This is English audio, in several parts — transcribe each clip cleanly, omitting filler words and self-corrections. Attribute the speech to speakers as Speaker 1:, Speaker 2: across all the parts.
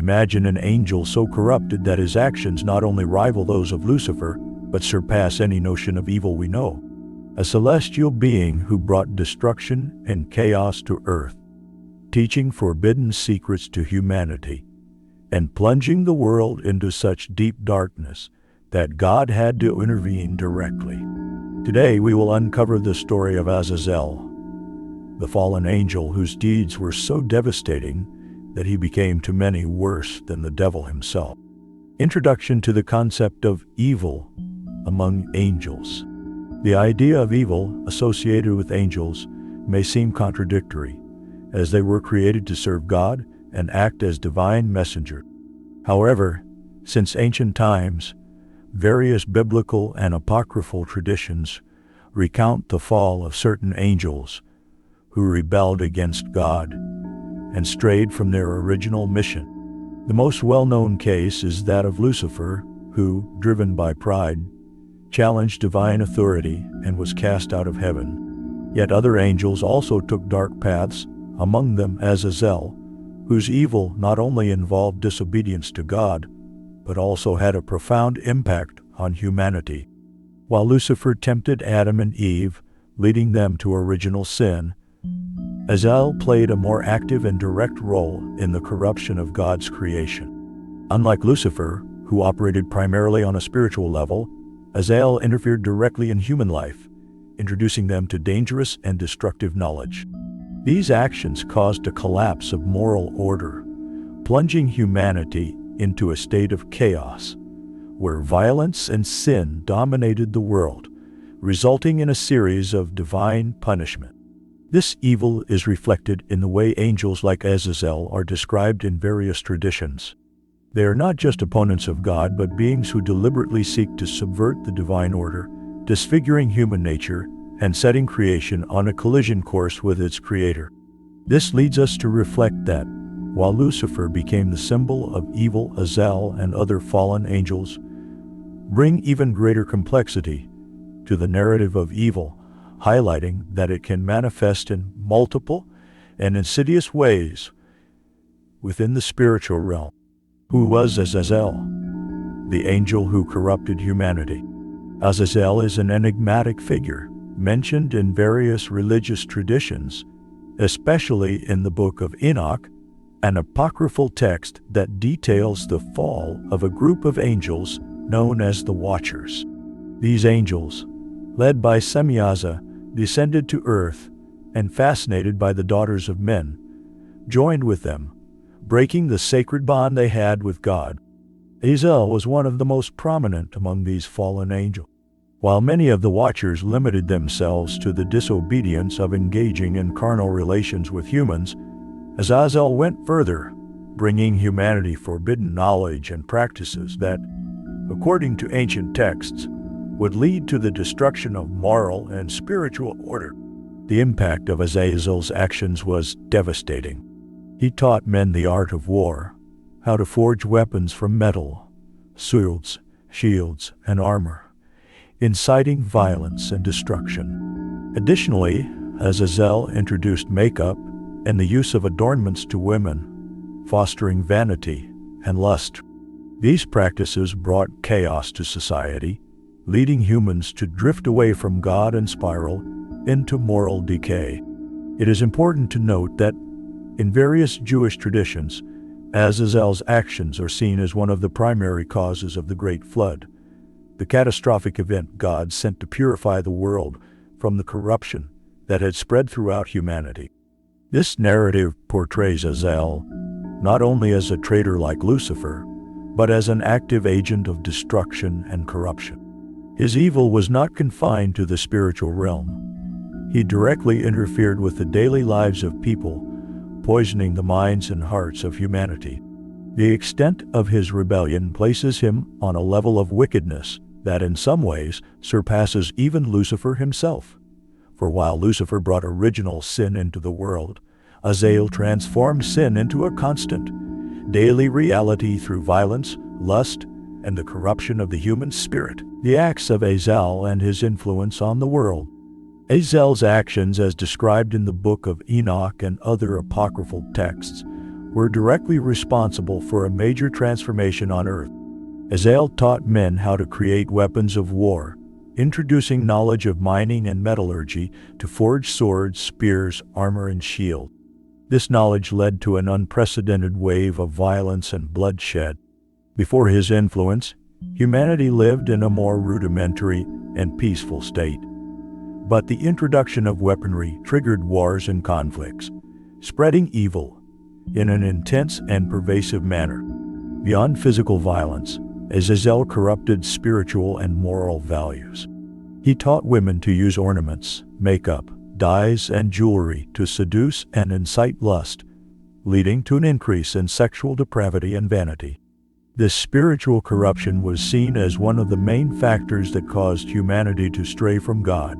Speaker 1: Imagine an angel so corrupted that his actions not only rival those of Lucifer, but surpass any notion of evil we know. A celestial being who brought destruction and chaos to earth, teaching forbidden secrets to humanity, and plunging the world into such deep darkness that God had to intervene directly. Today we will uncover the story of Azazel, the fallen angel whose deeds were so devastating that he became to many worse than the devil himself. Introduction to the concept of evil among angels. The idea of evil associated with angels may seem contradictory, as they were created to serve God and act as divine messengers. However, since ancient times, various biblical and apocryphal traditions recount the fall of certain angels who rebelled against God and strayed from their original mission. The most well-known case is that of Lucifer, who, driven by pride, challenged divine authority and was cast out of heaven. Yet other angels also took dark paths, among them Azazel, whose evil not only involved disobedience to God, but also had a profound impact on humanity. While Lucifer tempted Adam and Eve, leading them to original sin, Azazel played a more active and direct role in the corruption of God's creation. Unlike Lucifer, who operated primarily on a spiritual level, Azazel interfered directly in human life, introducing them to dangerous and destructive knowledge. These actions caused a collapse of moral order, plunging humanity into a state of chaos, where violence and sin dominated the world, resulting in a series of divine punishment. This evil is reflected in the way angels like Azazel are described in various traditions. They are not just opponents of God, but beings who deliberately seek to subvert the divine order, disfiguring human nature and setting creation on a collision course with its creator. This leads us to reflect that, while Lucifer became the symbol of evil, Azazel and other fallen angels bring even greater complexity to the narrative of evil, highlighting that it can manifest in multiple and insidious ways within the spiritual realm. Who was Azazel, the angel who corrupted humanity? Azazel is an enigmatic figure mentioned in various religious traditions, especially in the book of Enoch, an apocryphal text that details the fall of a group of angels known as the Watchers. These angels, led by Semiaza, descended to earth and, fascinated by the daughters of men, joined with them, breaking the sacred bond they had with God. Azazel was one of the most prominent among these fallen angels. While many of the Watchers limited themselves to the disobedience of engaging in carnal relations with humans, Azazel went further, bringing humanity forbidden knowledge and practices that, according to ancient texts, would lead to the destruction of moral and spiritual order. The impact of Azazel's actions was devastating. He taught men the art of war, how to forge weapons from metal, swords, shields, and armor, inciting violence and destruction. Additionally, Azazel introduced makeup and the use of adornments to women, fostering vanity and lust. These practices brought chaos to society, leading humans to drift away from God and spiral into moral decay. It is important to note that in various Jewish traditions, Azazel's actions are seen as one of the primary causes of the Great Flood, the catastrophic event God sent to purify the world from the corruption that had spread throughout humanity. This narrative portrays Azazel not only as a traitor like Lucifer, but as an active agent of destruction and corruption. His evil was not confined to the spiritual realm. He directly interfered with the daily lives of people, poisoning the minds and hearts of humanity. The extent of his rebellion places him on a level of wickedness that in some ways surpasses even Lucifer himself. For while Lucifer brought original sin into the world, Azazel transformed sin into a constant, daily reality through violence, lust, and the corruption of the human spirit. The acts of Azazel and his influence on the world. Azazel's actions, as described in the book of Enoch and other apocryphal texts, were directly responsible for a major transformation on Earth. Azazel taught men how to create weapons of war, introducing knowledge of mining and metallurgy to forge swords, spears, armor, and shield. This knowledge led to an unprecedented wave of violence and bloodshed. Before his influence, humanity lived in a more rudimentary and peaceful state. But the introduction of weaponry triggered wars and conflicts, spreading evil in an intense and pervasive manner. Beyond physical violence, Azazel corrupted spiritual and moral values. He taught women to use ornaments, makeup, dyes, and jewelry to seduce and incite lust, leading to an increase in sexual depravity and vanity. This spiritual corruption was seen as one of the main factors that caused humanity to stray from God,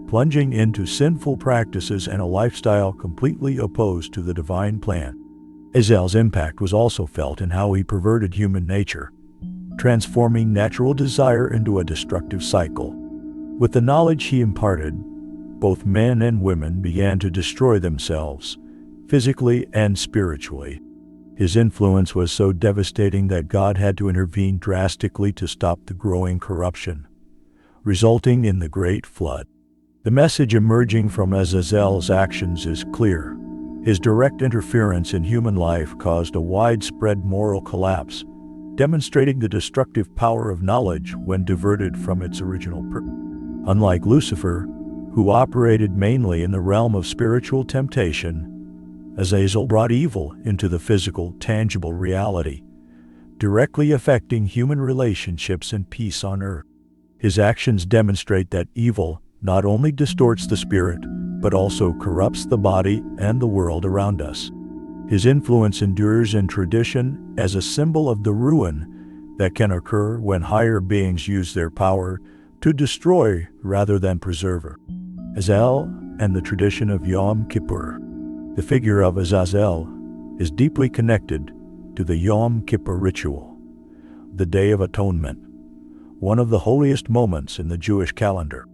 Speaker 1: plunging into sinful practices and a lifestyle completely opposed to the divine plan. Azazel's impact was also felt in how he perverted human nature, transforming natural desire into a destructive cycle. With the knowledge he imparted, both men and women began to destroy themselves, physically and spiritually. His influence was so devastating that God had to intervene drastically to stop the growing corruption, resulting in the Great Flood. The message emerging from Azazel's actions is clear. His direct interference in human life caused a widespread moral collapse, demonstrating the destructive power of knowledge when diverted from its original purpose. Unlike Lucifer, who operated mainly in the realm of spiritual temptation, Azazel brought evil into the physical, tangible reality, directly affecting human relationships and peace on earth. His actions demonstrate that evil not only distorts the spirit, but also corrupts the body and the world around us. His influence endures in tradition as a symbol of the ruin that can occur when higher beings use their power to destroy rather than preserve. Azazel and the tradition of Yom Kippur. The figure of Azazel is deeply connected to the Yom Kippur ritual, the Day of Atonement, one of the holiest moments in the Jewish calendar.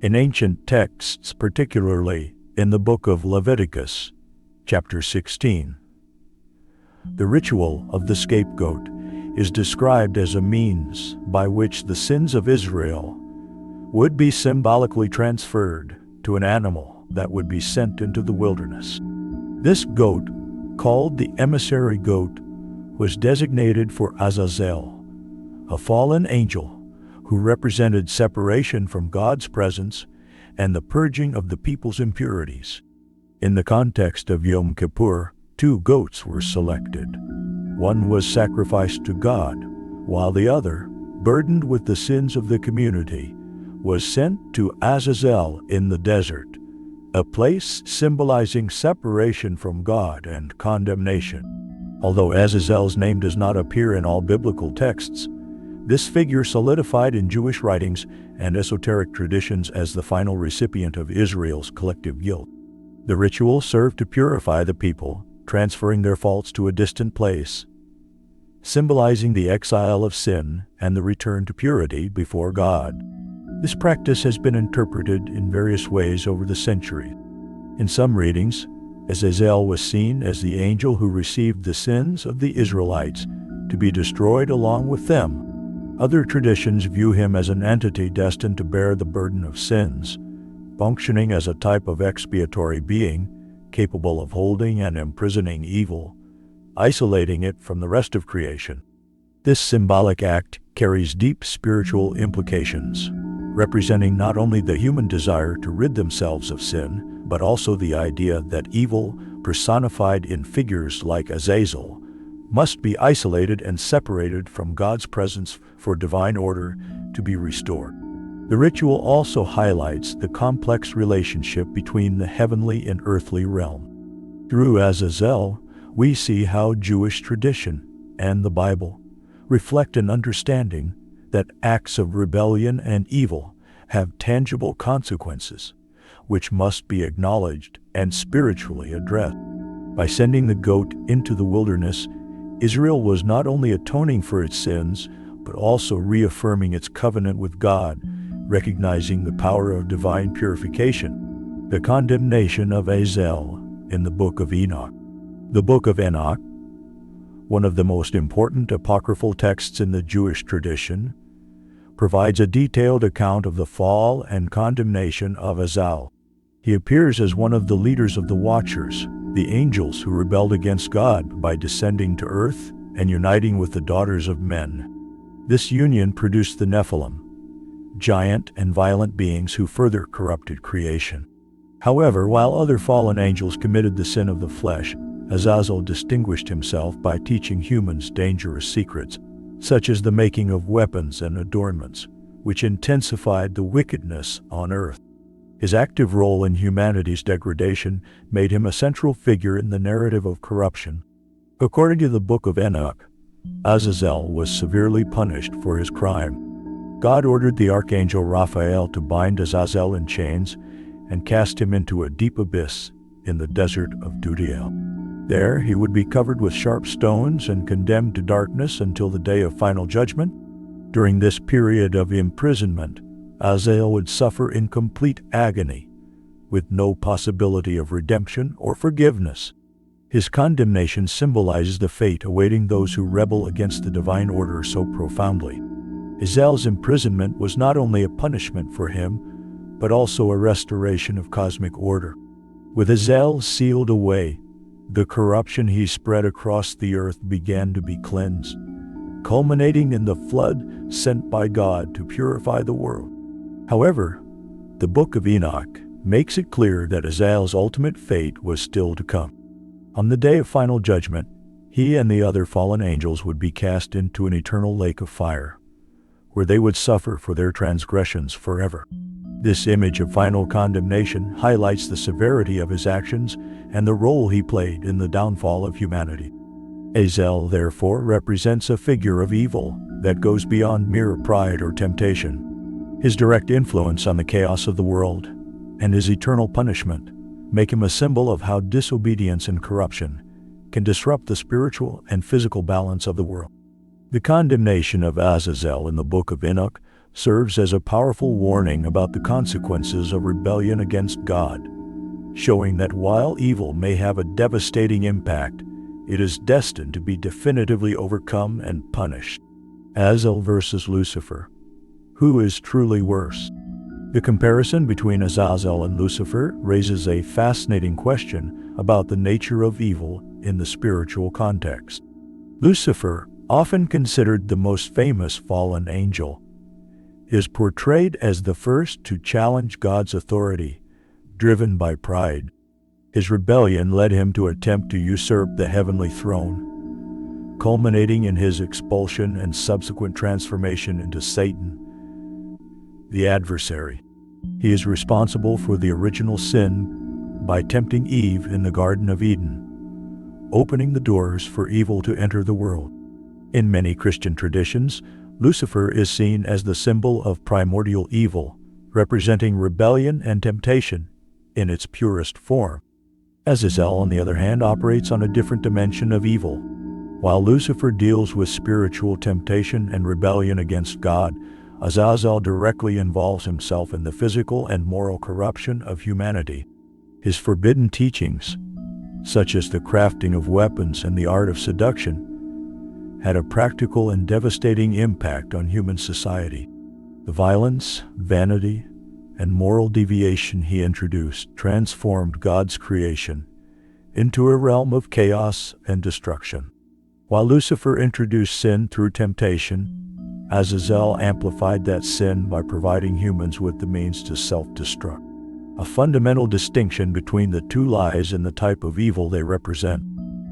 Speaker 1: In ancient texts, particularly in the book of Leviticus, chapter 16, the ritual of the scapegoat is described as a means by which the sins of Israel would be symbolically transferred to an animal that would be sent into the wilderness. This goat, called the emissary goat, was designated for Azazel, a fallen angel who represented separation from God's presence and the purging of the people's impurities. In the context of Yom Kippur, 2 goats were selected. One was sacrificed to God, while the other, burdened with the sins of the community, was sent to Azazel in the desert, a place symbolizing separation from God and condemnation. Although Azazel's name does not appear in all biblical texts, this figure solidified in Jewish writings and esoteric traditions as the final recipient of Israel's collective guilt. The ritual served to purify the people, transferring their faults to a distant place, symbolizing the exile of sin and the return to purity before God. This practice has been interpreted in various ways over the centuries. In some readings, Azazel was seen as the angel who received the sins of the Israelites to be destroyed along with them. Other traditions view him as an entity destined to bear the burden of sins, functioning as a type of expiatory being capable of holding and imprisoning evil, isolating it from the rest of creation. This symbolic act carries deep spiritual implications, representing not only the human desire to rid themselves of sin, but also the idea that evil, personified in figures like Azazel, must be isolated and separated from God's presence for divine order to be restored. The ritual also highlights the complex relationship between the heavenly and earthly realm. Through Azazel, we see how Jewish tradition and the Bible reflect an understanding that acts of rebellion and evil have tangible consequences, which must be acknowledged and spiritually addressed. By sending the goat into the wilderness, Israel was not only atoning for its sins, but also reaffirming its covenant with God, recognizing the power of divine purification. The condemnation of Azazel in the book of Enoch. The book of Enoch one of the most important apocryphal texts in the Jewish tradition, provides a detailed account of the fall and condemnation of Azazel. He appears as one of the leaders of the Watchers, the angels who rebelled against God by descending to earth and uniting with the daughters of men. This union produced the Nephilim, giant and violent beings who further corrupted creation. However, while other fallen angels committed the sin of the flesh, Azazel distinguished himself by teaching humans dangerous secrets, such as the making of weapons and adornments, which intensified the wickedness on earth. His active role in humanity's degradation made him a central figure in the narrative of corruption. According to the Book of Enoch, Azazel was severely punished for his crime. God ordered the archangel Raphael to bind Azazel in chains and cast him into a deep abyss in the desert of Dudael. There he would be covered with sharp stones and condemned to darkness until the day of final judgment. During this period of imprisonment, Azazel would suffer in complete agony, with no possibility of redemption or forgiveness. His condemnation symbolizes the fate awaiting those who rebel against the divine order so profoundly. Azazel's imprisonment was not only a punishment for him, but also a restoration of cosmic order. With Azazel sealed away, the corruption he spread across the earth began to be cleansed, culminating in the flood sent by God to purify the world. However, the Book of Enoch makes it clear that Azazel's ultimate fate was still to come. On the day of final judgment, he and the other fallen angels would be cast into an eternal lake of fire, where they would suffer for their transgressions forever. This image of final condemnation highlights the severity of his actions and the role he played in the downfall of humanity. Azazel, therefore, represents a figure of evil that goes beyond mere pride or temptation. His direct influence on the chaos of the world and his eternal punishment make him a symbol of how disobedience and corruption can disrupt the spiritual and physical balance of the world. The condemnation of Azazel in the Book of Enoch serves as a powerful warning about the consequences of rebellion against God, showing that while evil may have a devastating impact, it is destined to be definitively overcome and punished. Azazel versus Lucifer. Who is truly worse? The comparison between Azazel and Lucifer raises a fascinating question about the nature of evil in the spiritual context. Lucifer, often considered the most famous fallen angel, is portrayed as the first to challenge God's authority, driven by pride. His rebellion led him to attempt to usurp the heavenly throne, culminating in his expulsion and subsequent transformation into Satan, the adversary. He is responsible for the original sin by tempting Eve in the Garden of Eden, opening the doors for evil to enter the world. In many Christian traditions, Lucifer is seen as the symbol of primordial evil, representing rebellion and temptation in its purest form. Azazel, on the other hand, operates on a different dimension of evil. While Lucifer deals with spiritual temptation and rebellion against God, Azazel directly involves himself in the physical and moral corruption of humanity. His forbidden teachings, such as the crafting of weapons and the art of seduction, had a practical and devastating impact on human society. The violence, vanity, and moral deviation he introduced transformed God's creation into a realm of chaos and destruction. While Lucifer introduced sin through temptation, Azazel amplified that sin by providing humans with the means to self-destruct. A fundamental distinction between the two lies in the type of evil they represent.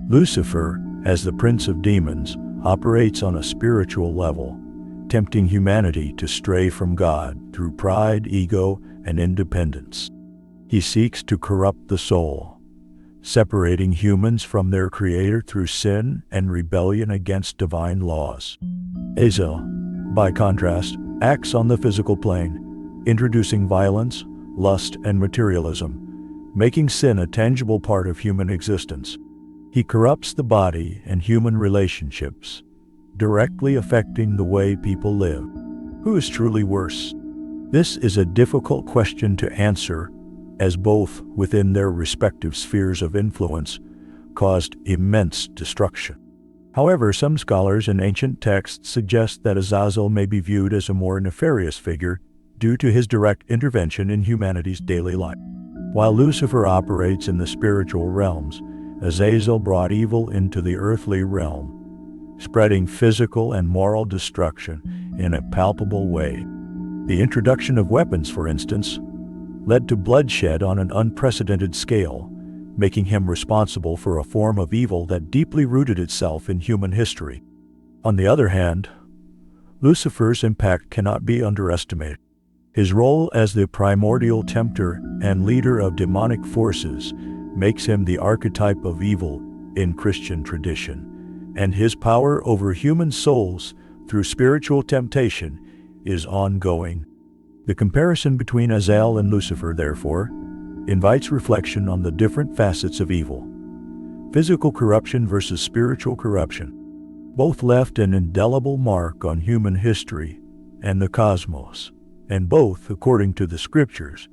Speaker 1: Lucifer, as the prince of demons, operates on a spiritual level, tempting humanity to stray from God through pride, ego, and independence. He seeks to corrupt the soul, separating humans from their Creator through sin and rebellion against divine laws. Azazel, by contrast, acts on the physical plane, introducing violence, lust, and materialism, making sin a tangible part of human existence. He corrupts the body and human relationships, directly affecting the way people live. Who is truly worse? This is a difficult question to answer, as both, within their respective spheres of influence, caused immense destruction. However, some scholars in ancient texts suggest that Azazel may be viewed as a more nefarious figure due to his direct intervention in humanity's daily life. While Lucifer operates in the spiritual realms, Azazel brought evil into the earthly realm, spreading physical and moral destruction in a palpable way. The introduction of weapons, for instance, led to bloodshed on an unprecedented scale, making him responsible for a form of evil that deeply rooted itself in human history. On the other hand, Lucifer's impact cannot be underestimated. His role as the primordial tempter and leader of demonic forces makes him the archetype of evil in Christian tradition, and his power over human souls through spiritual temptation is ongoing. The comparison between Azazel and Lucifer, therefore, invites reflection on the different facets of evil. Physical corruption versus spiritual corruption. Both left an indelible mark on human history and the cosmos, and both, according to the scriptures,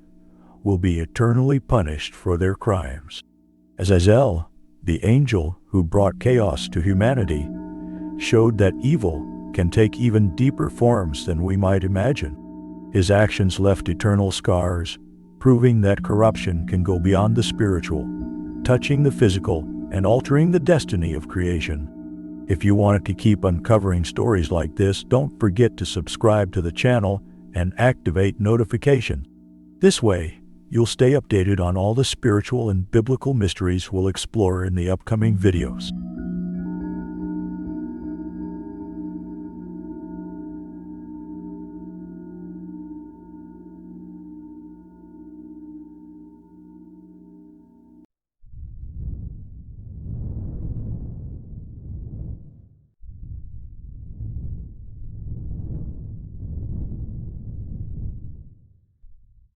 Speaker 1: will be eternally punished for their crimes. Azazel, the angel who brought chaos to humanity, showed that evil can take even deeper forms than we might imagine. His actions left eternal scars, proving that corruption can go beyond the spiritual, touching the physical and altering the destiny of creation. If you wanted to keep uncovering stories like this, don't forget to subscribe to the channel and activate notifications. This way, you'll stay updated on all the spiritual and biblical mysteries we'll explore in the upcoming videos.